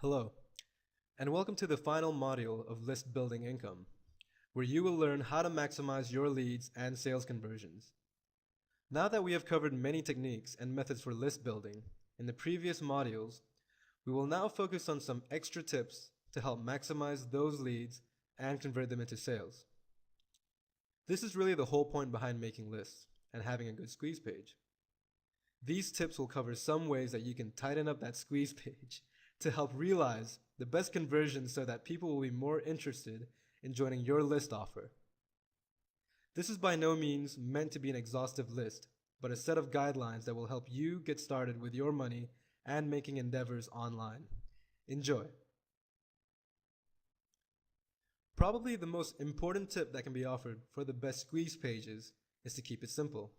Hello, and welcome to the final module of List Building Income, where you will learn how to maximize your leads and sales conversions. Now that we have covered many techniques and methods for list building in the previous modules, we will now focus on some extra tips to help maximize those leads and convert them into sales. This is really the whole point behind making lists and having a good squeeze page. These tips will cover some ways that you can tighten up that squeeze page to help realize the best conversions so that people will be more interested in joining your list offer. This is by no means meant to be an exhaustive list, but a set of guidelines that will help you get started with your money and making endeavors online. Enjoy. Probably the most important tip that can be offered for the best squeeze pages is to keep it simple.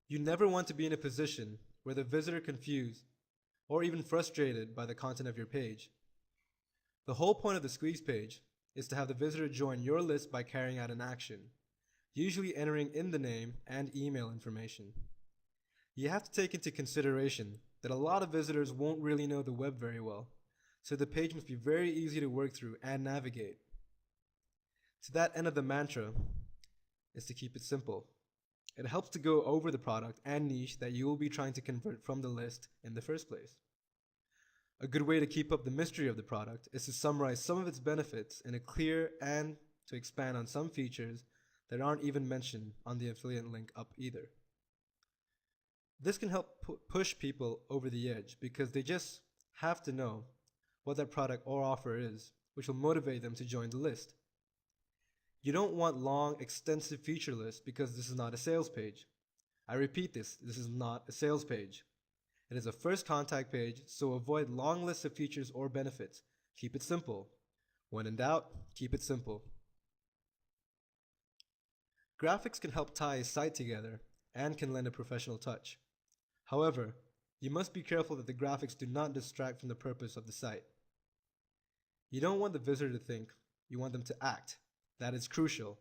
You never want to be in a position where the visitor confused or even frustrated by the content of your page. The whole point of the squeeze page is to have the visitor join your list by carrying out an action, usually entering in the name and email information. You have to take into consideration that a lot of visitors won't really know the web very well, so the page must be very easy to work through and navigate. To that end of the mantra is to keep it simple. It helps to go over the product and niche that you will be trying to convert from the list in the first place. A good way to keep up the mystery of the product is to summarize some of its benefits in a clear and to expand on some features that aren't even mentioned on the affiliate link up either. This can help push people over the edge because they just have to know what that product or offer is, which will motivate them to join the list. You don't want long, extensive feature lists because this is not a sales page. I repeat this is not a sales page. It is a first contact page, so avoid long lists of features or benefits. Keep it simple. When in doubt, keep it simple. Graphics can help tie a site together and can lend a professional touch. However, you must be careful that the graphics do not distract from the purpose of the site. You don't want the visitor to think, you want them to act. That is crucial.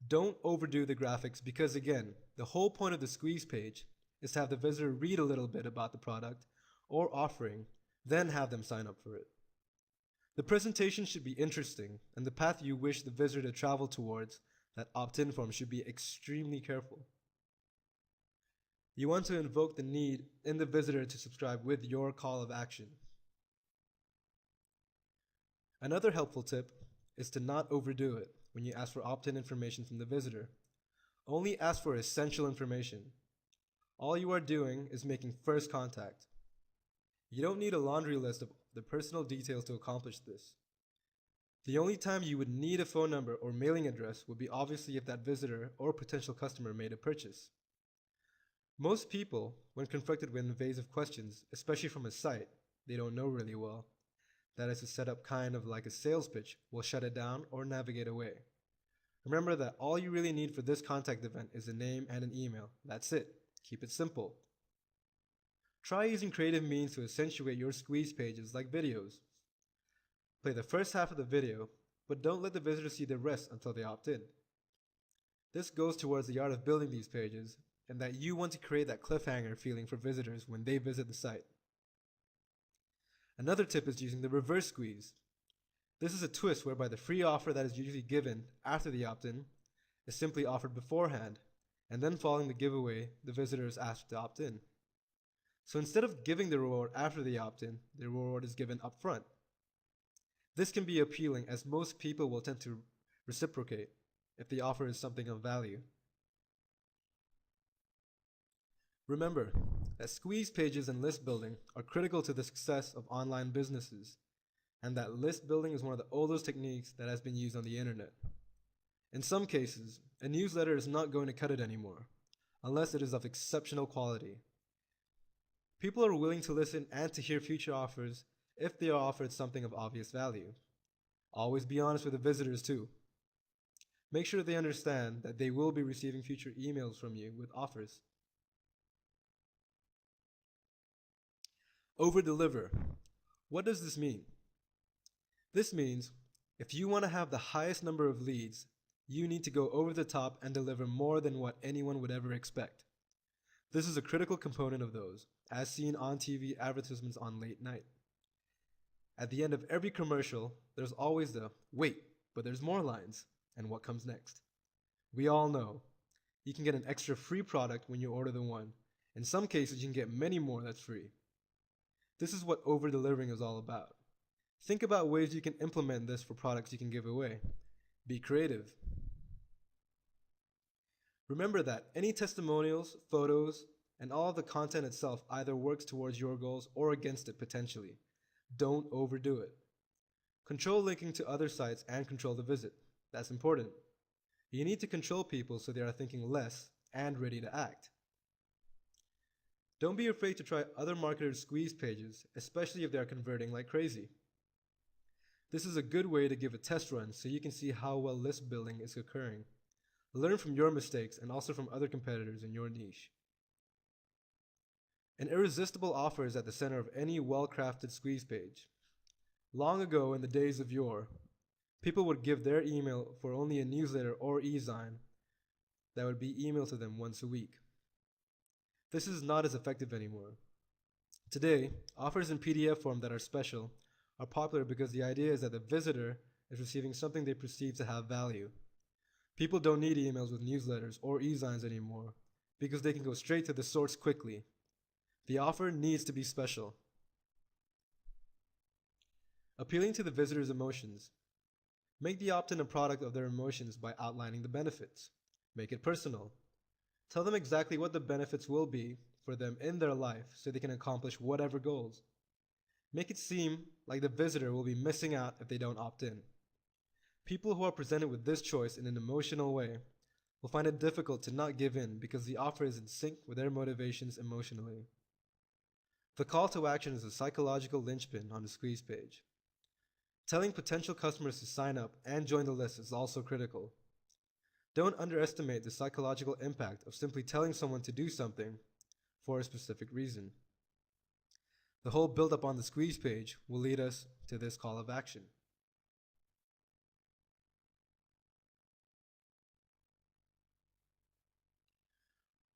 Don't overdo the graphics because again, the whole point of the squeeze page is to have the visitor read a little bit about the product or offering, then have them sign up for it. The presentation should be interesting, and the path you wish the visitor to travel towards, that opt-in form, should be extremely careful. You want to invoke the need in the visitor to subscribe with your call of action. Another helpful tip is to not overdo it when you ask for opt-in information from the visitor. Only ask for essential information. All you are doing is making first contact. You don't need a laundry list of the personal details to accomplish this. The only time you would need a phone number or mailing address would be obviously if that visitor or potential customer made a purchase. Most people, when confronted with invasive questions, especially from a site they don't know really well, that is to set up kind of like a sales pitch, will shut it down or navigate away. Remember that all you really need for this contact event is a name and an email. That's it. Keep it simple. Try using creative means to accentuate your squeeze pages like videos. Play the first half of the video, but don't let the visitor see the rest until they opt in. This goes towards the art of building these pages, and that you want to create that cliffhanger feeling for visitors when they visit the site. Another tip is using the reverse squeeze. This is a twist whereby the free offer that is usually given after the opt-in is simply offered beforehand, and then following the giveaway, the visitor is asked to opt in. So instead of giving the reward after the opt-in, the reward is given up front. This can be appealing as most people will tend to reciprocate if the offer is something of value. Remember that squeeze pages and list building are critical to the success of online businesses, and that list building is one of the oldest techniques that has been used on the internet. In some cases, a newsletter is not going to cut it anymore, unless it is of exceptional quality. People are willing to listen and to hear future offers if they are offered something of obvious value. Always be honest with the visitors too. Make sure they understand that they will be receiving future emails from you with offers. Over-deliver. What does this mean? This means if you want to have the highest number of leads, you need to go over the top and deliver more than what anyone would ever expect. This is a critical component of those, as seen on TV advertisements on late night. At the end of every commercial, there's always the wait, but there's more lines, and what comes next. We all know you can get an extra free product when you order the one. In some cases, you can get many more that's free. This is what over-delivering is all about. Think about ways you can implement this for products you can give away. Be creative. Remember that any testimonials, photos, and all of the content itself either works towards your goals or against it potentially. Don't overdo it. Control linking to other sites and control the visit. That's important. You need to control people so they are thinking less and ready to act. Don't be afraid to try other marketers' squeeze pages, especially if they are converting like crazy. This is a good way to give a test run so you can see how well list building is occurring. Learn from your mistakes and also from other competitors in your niche. An irresistible offer is at the center of any well-crafted squeeze page. Long ago, in the days of yore, people would give their email for only a newsletter or e-zine that would be emailed to them once a week. This is not as effective anymore. Today, offers in PDF form that are special are popular because the idea is that the visitor is receiving something they perceive to have value. People don't need emails with newsletters or e-zines anymore because they can go straight to the source quickly. The offer needs to be special. Appealing to the visitor's emotions. Make the opt-in a product of their emotions by outlining the benefits. Make it personal. Tell them exactly what the benefits will be for them in their life so they can accomplish whatever goals. Make it seem like the visitor will be missing out if they don't opt in. People who are presented with this choice in an emotional way will find it difficult to not give in because the offer is in sync with their motivations emotionally. The call to action is a psychological linchpin on the squeeze page. Telling potential customers to sign up and join the list is also critical. Don't underestimate the psychological impact of simply telling someone to do something for a specific reason. The whole build-up on the squeeze page will lead us to this call of action.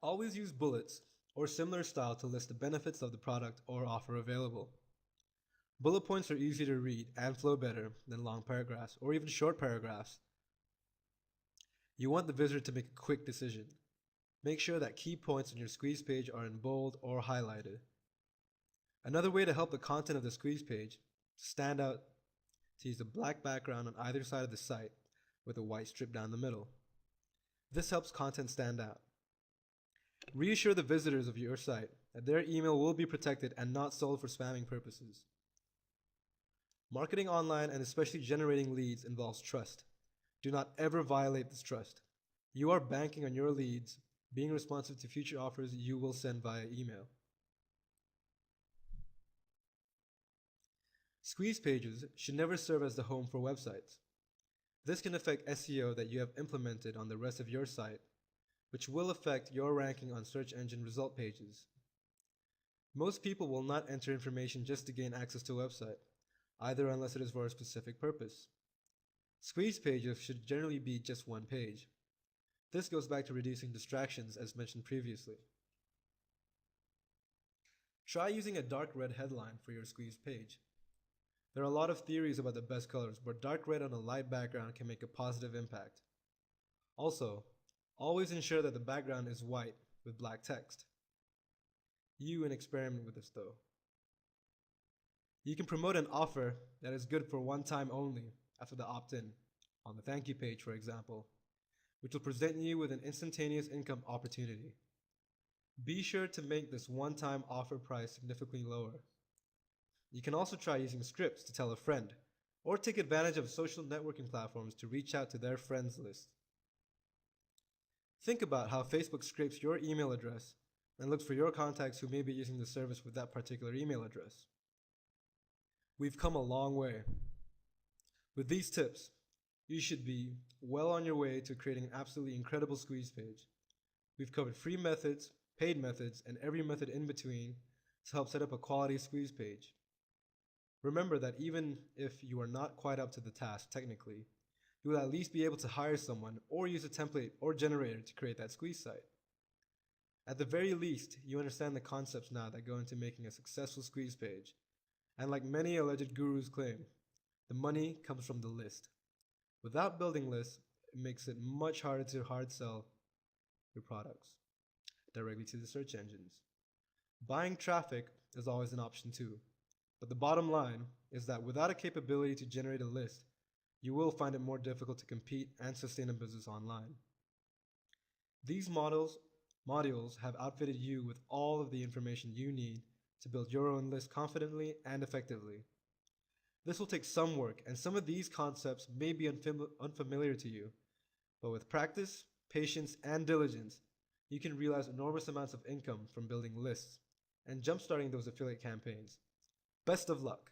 Always use bullets or similar style to list the benefits of the product or offer available. Bullet points are easy to read and flow better than long paragraphs or even short paragraphs. You want the visitor to make a quick decision. Make sure that key points on your squeeze page are in bold or highlighted. Another way to help the content of the squeeze page stand out to use a black background on either side of the site with a white strip down the middle. This helps content stand out. Reassure the visitors of your site that their email will be protected and not sold for spamming purposes. Marketing online and especially generating leads involves trust. Do not ever violate this trust. You are banking on your leads being responsive to future offers you will send via email. Squeeze pages should never serve as the home for websites. This can affect SEO that you have implemented on the rest of your site, which will affect your ranking on search engine result pages. Most people will not enter information just to gain access to a website, either unless it is for a specific purpose. Squeeze pages should generally be just one page. This goes back to reducing distractions as mentioned previously. Try using a dark red headline for your squeeze page. There are a lot of theories about the best colors, but dark red on a light background can make a positive impact. Also, always ensure that the background is white with black text. You can experiment with this though. You can promote an offer that is good for one time only after the opt-in on the thank you page, for example, which will present you with an instantaneous income opportunity. Be sure to make this one-time offer price significantly lower. You can also try using scripts to tell a friend, or take advantage of social networking platforms to reach out to their friends list. Think about how Facebook scrapes your email address and looks for your contacts who may be using the service with that particular email address. We've come a long way. With these tips, you should be well on your way to creating an absolutely incredible squeeze page. We've covered free methods, paid methods, and every method in between to help set up a quality squeeze page. Remember that even if you are not quite up to the task technically, you will at least be able to hire someone or use a template or generator to create that squeeze site. At the very least, you understand the concepts now that go into making a successful squeeze page, And like many alleged gurus claim, the money comes from the list. Without building lists, it makes it much harder to hard sell your products directly to the search engines. Buying traffic is always an option too, but the bottom line is that without a capability to generate a list, you will find it more difficult to compete and sustain a business online. These modules have outfitted you with all of the information you need to build your own list confidently and effectively. This will take some work, and some of these concepts may be unfamiliar to you, but with practice, patience, and diligence, you can realize enormous amounts of income from building lists and jumpstarting those affiliate campaigns. Best of luck!